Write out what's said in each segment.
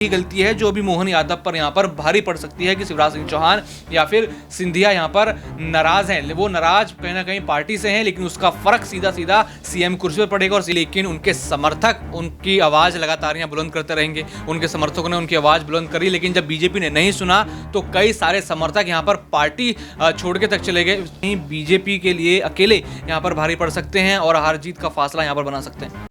ही गलती है जो अभी मोहन यादव पर यहाँ पर भारी पड़ सकती है कि शिवराज सिंह चौहान या फिर सिंधिया यहाँ पर नाराज हैं। वो नाराज कहीं ना कहीं पार्टी से हैं, लेकिन उसका फर्क सीधा सीधा सीएम कुर्सी पर पड़ेगा। और लेकिन उनके समर्थक उनकी आवाज लगातार यहाँ बुलंद करते रहेंगे। उनके समर्थकों ने उनकी आवाज बुलंद करी, लेकिन जब बीजेपी ने नहीं सुना तो कई सारे समर्थक यहाँ पर पार्टी छोड़ के तक चले गए। बीजेपी के लिए अकेले यहाँ पर भारी पड़ सकते हैं और हार जीत का फासला यहाँ पर बना सकते हैं।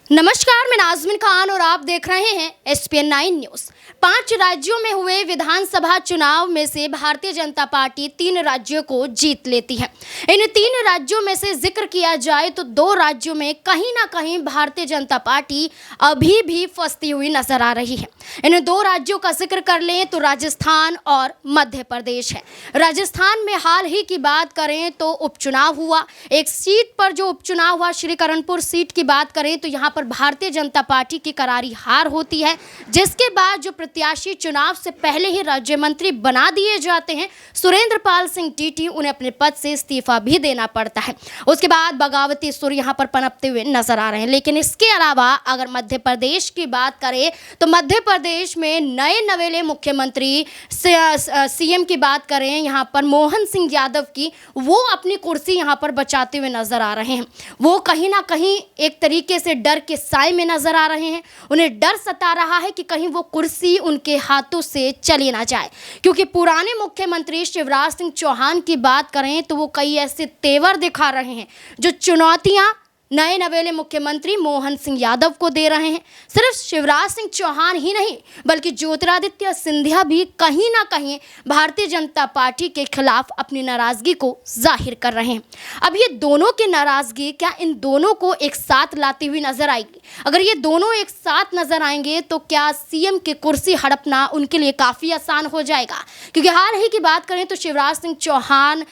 नमस्कार, मैं नाज़मीन खान और आप देख रहे हैं SPN 9 न्यूज़। 5 राज्यों में हुए विधानसभा चुनाव में से भारतीय जनता पार्टी 3 राज्यों को जीत लेती है। इन 3 राज्यों में से जिक्र किया जाए तो 2 राज्यों में कहीं ना कहीं भारतीय जनता पार्टी अभी भी फंसती हुई नजर आ रही है। इन 2 राज्यों का जिक्र कर लें तो राजस्थान और मध्य प्रदेश है। राजस्थान में हाल ही की बात करें तो उपचुनाव हुआ। एक सीट पर जो उपचुनाव हुआ, श्रीकरणपुर सीट की बात करें तो यहाँ पर भारतीय जनता पार्टी की करारी हार होती है, जिसके बाद जो प्रत्याशी चुनाव से पहले ही राज्य मंत्री बना दिए जाते हैं, सुरेंद्र पाल सिंह टीटी, उन्हें अपने पद से इस्तीफा भी देना पड़ता है। उसके बाद बगावती सुर यहाँ पर पनपते हुए नजर आ रहे हैं। लेकिन इसके अलावा अगर मध्य प्रदेश की बात करें तो मध्य प्रदेश में नए नवेले मुख्यमंत्री सीएम की बात करें यहाँ पर मोहन सिंह यादव की, वो अपनी कुर्सी यहाँ पर बचाते हुए नजर आ रहे हैं। वो कहीं ना कहीं एक तरीके से डर के साए में नजर आ रहे हैं। उन्हें डर सता रहा है कि कहीं वो कुर्सी उनके हाथों से चली ना जाए, क्योंकि पुराने मुख्यमंत्री शिवराज सिंह चौहान की बात करें तो वो कई ऐसे तेवर दिखा रहे हैं जो चुनौतियां नए नवेले मुख्यमंत्री मोहन सिंह यादव को दे रहे हैं। सिर्फ शिवराज सिंह चौहान ही नहीं बल्कि ज्योतिरादित्य सिंधिया भी कहीं ना कहीं भारतीय जनता पार्टी के खिलाफ अपनी नाराजगी को जाहिर कर रहे हैं। अब ये दोनों की नाराजगी क्या इन दोनों को एक साथ लाती हुई नजर आएगी? अगर ये दोनों एक साथ नजर आएंगे तो क्या सीएम की कुर्सी हड़पना उनके लिए काफ़ी आसान हो जाएगा? क्योंकि हाल ही की बात करें तो शिवराज सिंह चौहान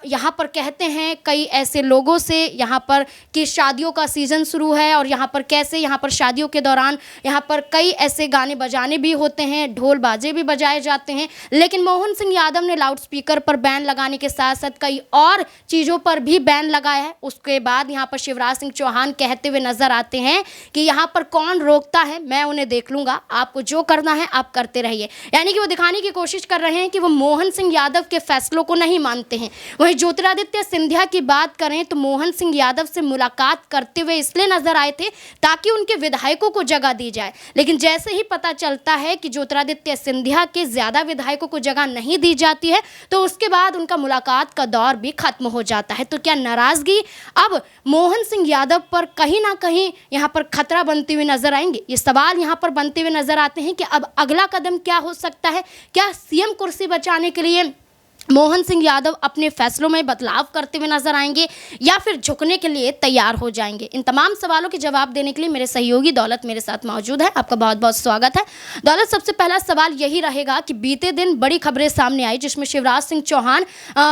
यहाँ पर कहते हैं कई ऐसे लोगों से यहाँ पर कि शादियों का सीज़न शुरू है और यहाँ पर कैसे यहाँ पर शादियों के दौरान यहाँ पर कई ऐसे गाने बजाने भी होते हैं, ढोल बाजे भी बजाए जाते हैं। लेकिन मोहन सिंह यादव ने लाउड स्पीकर पर बैन लगाने के साथ साथ कई और चीज़ों पर भी बैन लगाया है। उसके बाद यहाँ पर शिवराज सिंह चौहान कहते हुए नजर आते हैं कि यहाँ पर कौन रोकता है, मैं उन्हें देख लूँगा, आपको जो करना है आप करते रहिए। यानी कि वो दिखाने की कोशिश कर रहे हैं कि वो मोहन सिंह यादव के फैसलों को नहीं मानते हैं। वहीं ज्योतिरादित्य सिंधिया की बात करें तो मोहन सिंह यादव से मुलाकात करते हुए इसलिए नजर आए थे ताकि उनके विधायकों को जगह दी जाए। लेकिन जैसे ही पता चलता है कि ज्योतिरादित्य सिंधिया के ज्यादा विधायकों को जगह नहीं दी जाती है तो उसके बाद उनका मुलाकात का दौर भी खत्म हो जाता है। तो क्या नाराजगी अब मोहन सिंह यादव पर कहीं ना कहीं यहाँ पर खतरा बनती हुई नजर आएंगे? ये सवाल यहाँ पर बनते हुए नजर आते हैं कि अब अगला कदम क्या हो सकता है? क्या सीएम कुर्सी बचाने के लिए मोहन सिंह यादव अपने फैसलों में बदलाव करते हुए नजर आएंगे या फिर झुकने के लिए तैयार हो जाएंगे? इन तमाम सवालों के जवाब देने के लिए मेरे सहयोगी दौलत मेरे साथ मौजूद है। आपका बहुत बहुत स्वागत है दौलत। सबसे पहला सवाल यही रहेगा कि बीते दिन बड़ी खबरें सामने आई जिसमें शिवराज सिंह चौहान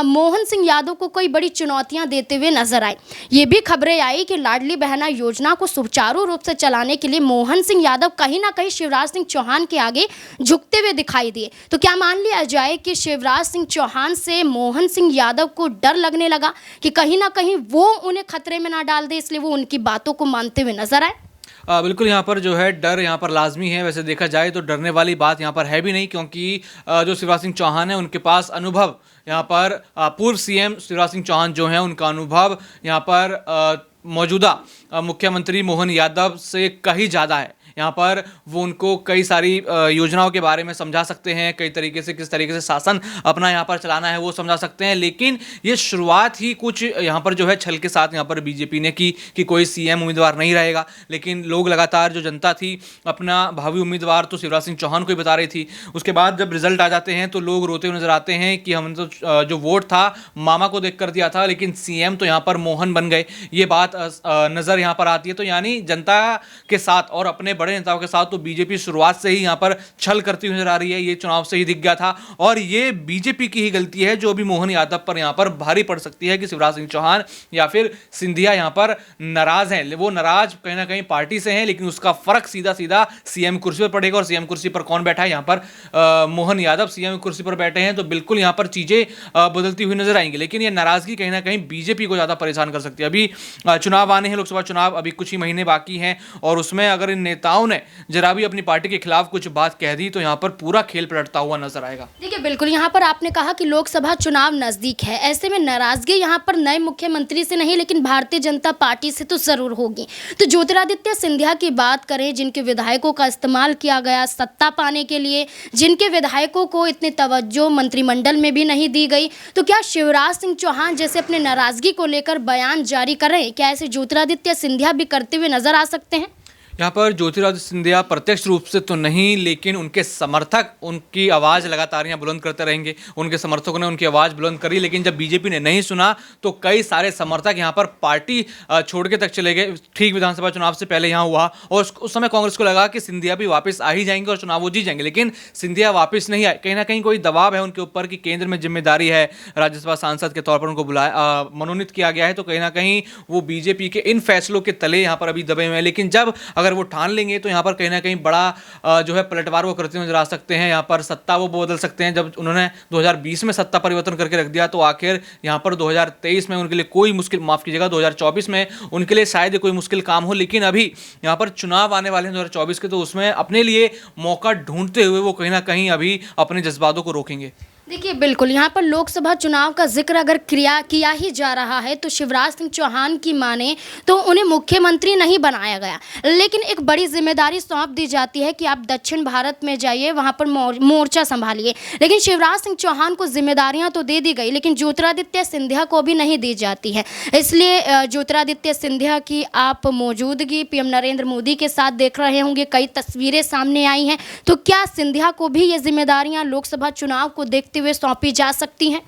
मोहन सिंह यादव को कई बड़ी चुनौतियां देते हुए नजर आए। ये भी खबरें आई कि लाडली बहना योजना को सुचारू रूप से चलाने के लिए मोहन सिंह यादव कहीं ना कहीं शिवराज सिंह चौहान के आगे झुकते हुए दिखाई दिए। तो क्या मान लिया जाए कि शिवराज सिंह चौहान से मोहन सिंह यादव को डर लगने लगा कि कहीं ना कहीं वो उन्हें खतरे में ना डाल दे, इसलिए वो उनकी बातों को मानते हुए नजर आए? बिल्कुल, यहाँ पर जो है डर यहाँ पर लाजमी है। वैसे देखा जाए तो डरने वाली बात यहाँ पर है भी नहीं, क्योंकि जो शिवराज सिंह चौहान है उनके पास अनुभव, यहाँ पर पूर्व सीएम शिवराज सिंह चौहान जो है उनका अनुभव यहाँ पर मौजूदा मुख्यमंत्री मोहन यादव से कहीं ज़्यादा है। यहाँ पर वो उनको कई सारी योजनाओं के बारे में समझा सकते हैं, कई तरीके से किस तरीके से शासन अपना यहाँ पर चलाना है वो समझा सकते हैं। लेकिन ये शुरुआत ही कुछ यहाँ पर जो है छल के साथ यहाँ पर बीजेपी ने की कि कोई सीएम उम्मीदवार नहीं रहेगा। लेकिन लोग लगातार, जो जनता थी, अपना भावी उम्मीदवार तो शिवराज सिंह चौहान को ही बता रही थी। उसके बाद जब रिजल्ट आ जाते हैं तो लोग रोते हुए नजर आते हैं कि हमने तो जो वोट था मामा को देख कर दिया था, लेकिन सीएम तो यहाँ पर मोहन बन गए। ये बात नज़र यहाँ पर आती है। तो यानी जनता के साथ और अपने बड़े भारतीय जनता के साथ, तो बीजेपी शुरुआत से ही यहाँ पर छल करती हुई नजर आ रही है। ये चुनाव से ही दिख गया था और ये बीजेपी की ही गलती है जो अभी मोहन यादव पर यहाँ पर भारी पड़ सकती है कि शिवराज सिंह चौहान या फिर सिंधिया यहाँ पर नाराज हैं। वो नाराज कहीं ना कहीं पार्टी से हैं, लेकिन उसका फर्क सीधा सीधा सीएम कुर्सी पर पड़ेगा। और सीएम कुर्सी पर कौन बैठा है? यहाँ पर मोहन यादव सीएम कुर्सी पर बैठे हैं, तो बिल्कुल यहाँ पर चीजें बदलती हुई नजर आएंगी। लेकिन ये नाराजगी कहीं ना कहीं बीजेपी को ज्यादा परेशान कर सकती है। अभी चुनाव आने हैं, लोकसभा चुनाव अभी कुछ ही महीने बाकी हैं और उसमें अगर इन नेताओं ने जरा भी अपनी पार्टी के खिलाफ कुछ बात कह दी तो यहाँ पर पूरा खेल पलटता हुआ नजर आएगा। देखिए बिल्कुल, यहाँ पर आपने कहा कि लोकसभा चुनाव नजदीक है, ऐसे में नाराजगी यहाँ पर नए मुख्यमंत्री से नहीं लेकिन भारतीय जनता पार्टी से तो जरूर होगी। तो ज्योतिरादित्य सिंधिया की बात करें, जिनके विधायकों का इस्तेमाल किया गया सत्ता पाने के लिए, जिनके विधायकों को इतनी तवज्जो मंत्रिमंडल में भी नहीं दी गई, तो क्या शिवराज सिंह चौहान जैसे अपने नाराजगी को लेकर बयान जारी कर रहे हैं, क्या ऐसे ज्योतिरादित्य सिंधिया भी करते हुए नजर आ सकते हैं? यहाँ पर ज्योतिरादित्य सिंधिया प्रत्यक्ष रूप से तो नहीं, लेकिन उनके समर्थक उनकी आवाज़ लगातार यहाँ बुलंद करते रहेंगे। उनके समर्थकों ने उनकी आवाज़ बुलंद करी, लेकिन जब बीजेपी ने नहीं सुना तो कई सारे समर्थक यहाँ पर पार्टी छोड़ के तक चले गए। ठीक विधानसभा चुनाव से पहले यहाँ हुआ और उस समय कांग्रेस को लगा कि सिंधिया भी वापस आ ही जाएंगे और चुनाव वो जीत जाएंगे, लेकिन सिंधिया वापस नहीं आए। कहीं ना कहीं कोई दबाव है उनके ऊपर कि केंद्र में जिम्मेदारी है, राज्यसभा सांसद के तौर पर उनको बुलाया मनोनीत किया गया है, तो कहीं ना कहीं वो बीजेपी के इन फैसलों के तले यहाँ पर अभी दबे हुए हैं। लेकिन जब अगर वो ठान लेंगे तो यहाँ पर कहीं ना कहीं बड़ा जो है पलटवार वो करते हुए नजर आ सकते हैं। यहाँ पर सत्ता वो बदल सकते हैं। जब उन्होंने 2020 में सत्ता परिवर्तन करके रख दिया तो आखिर यहाँ पर 2023 में उनके लिए कोई मुश्किल, माफ कीजिएगा 2024 में उनके लिए शायद कोई मुश्किल काम हो, लेकिन अभी यहाँ पर चुनाव आने वाले हैं 2024 के, तो उसमें अपने लिए मौका ढूंढते हुए वो कहीं ना कहीं अभी अपने जज्बातों को रोकेंगे। देखिए बिल्कुल, यहाँ पर लोकसभा चुनाव का जिक्र अगर किया ही जा रहा है तो शिवराज सिंह चौहान की माने तो उन्हें मुख्यमंत्री नहीं बनाया गया, लेकिन एक बड़ी जिम्मेदारी सौंप दी जाती है कि आप दक्षिण भारत में जाइए, वहाँ पर मोर्चा संभालिए। लेकिन शिवराज सिंह चौहान को जिम्मेदारियाँ तो दे दी गई, लेकिन ज्योतिरादित्य सिंधिया को भी नहीं दी जाती है। इसलिए ज्योतिरादित्य सिंधिया की आप मौजूदगी पीएम नरेंद्र मोदी के साथ देख रहे होंगे, कई तस्वीरें सामने आई हैं। तो क्या सिंधिया को भी ये जिम्मेदारियाँ लोकसभा चुनाव को देखते हुए सौंपी जा सकती हैं?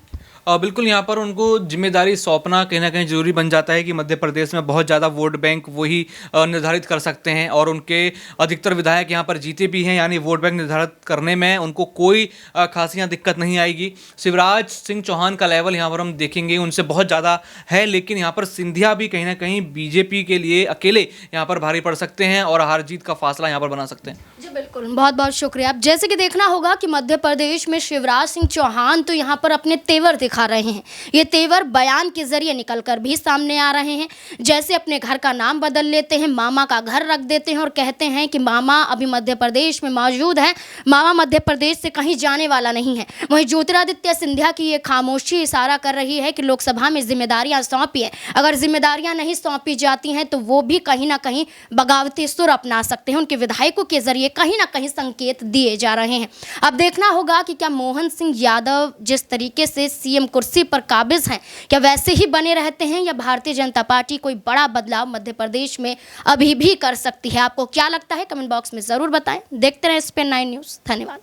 बिल्कुल, यहाँ पर उनको जिम्मेदारी सौंपना कहीं ना कहीं जरूरी बन जाता है कि मध्य प्रदेश में बहुत ज़्यादा वोट बैंक वही निर्धारित कर सकते हैं और उनके अधिकतर विधायक यहाँ पर जीते भी हैं, यानी वोट बैंक निर्धारित करने में उनको कोई खासियाँ दिक्कत नहीं आएगी। शिवराज सिंह चौहान का लेवल यहाँ पर हम देखेंगे उनसे बहुत ज़्यादा है, लेकिन यहाँ पर सिंधिया भी कहीं ना कहीं बीजेपी के लिए अकेले यहाँ पर भारी पड़ सकते हैं और हार जीत का फासला यहाँ पर बना सकते हैं। जी बिल्कुल, बहुत बहुत शुक्रिया। अब जैसे कि देखना होगा कि मध्य प्रदेश में शिवराज सिंह चौहान तो यहाँ पर अपने तेवर दिखा रहे हैं। ये तेवर बयान के जरिए निकलकर भी सामने आ रहे हैं। जैसे अपने घर का नाम बदल लेते हैं, मामा का घर रख देते हैं और कहते हैं कि मामा अभी मध्य प्रदेश में मौजूद है, मामा मध्य प्रदेश से कहीं जाने वाला नहीं है। वहीं ज्योतिरादित्य सिंधिया की ये खामोशी इशारा कर रही है कि लोकसभा में जिम्मेदारियां सौंपिए। अगर जिम्मेदारियां नहीं सौंपी जाती हैं तो वो भी कहीं ना कहीं बगावती सुर अपना सकते हैं। उनके विधायकों के जरिए कहीं ना कहीं संकेत दिए जा रहे हैं। अब देखना होगा कि क्या मोहन सिंह यादव जिस तरीके से सीएम कुर्सी पर काबिज हैं, क्या वैसे ही बने रहते हैं या भारतीय जनता पार्टी कोई बड़ा बदलाव मध्य प्रदेश में अभी भी कर सकती है? आपको क्या लगता है? कमेंट बॉक्स में जरूर बताएं। देखते रहें SPN9 न्यूज़। धन्यवाद।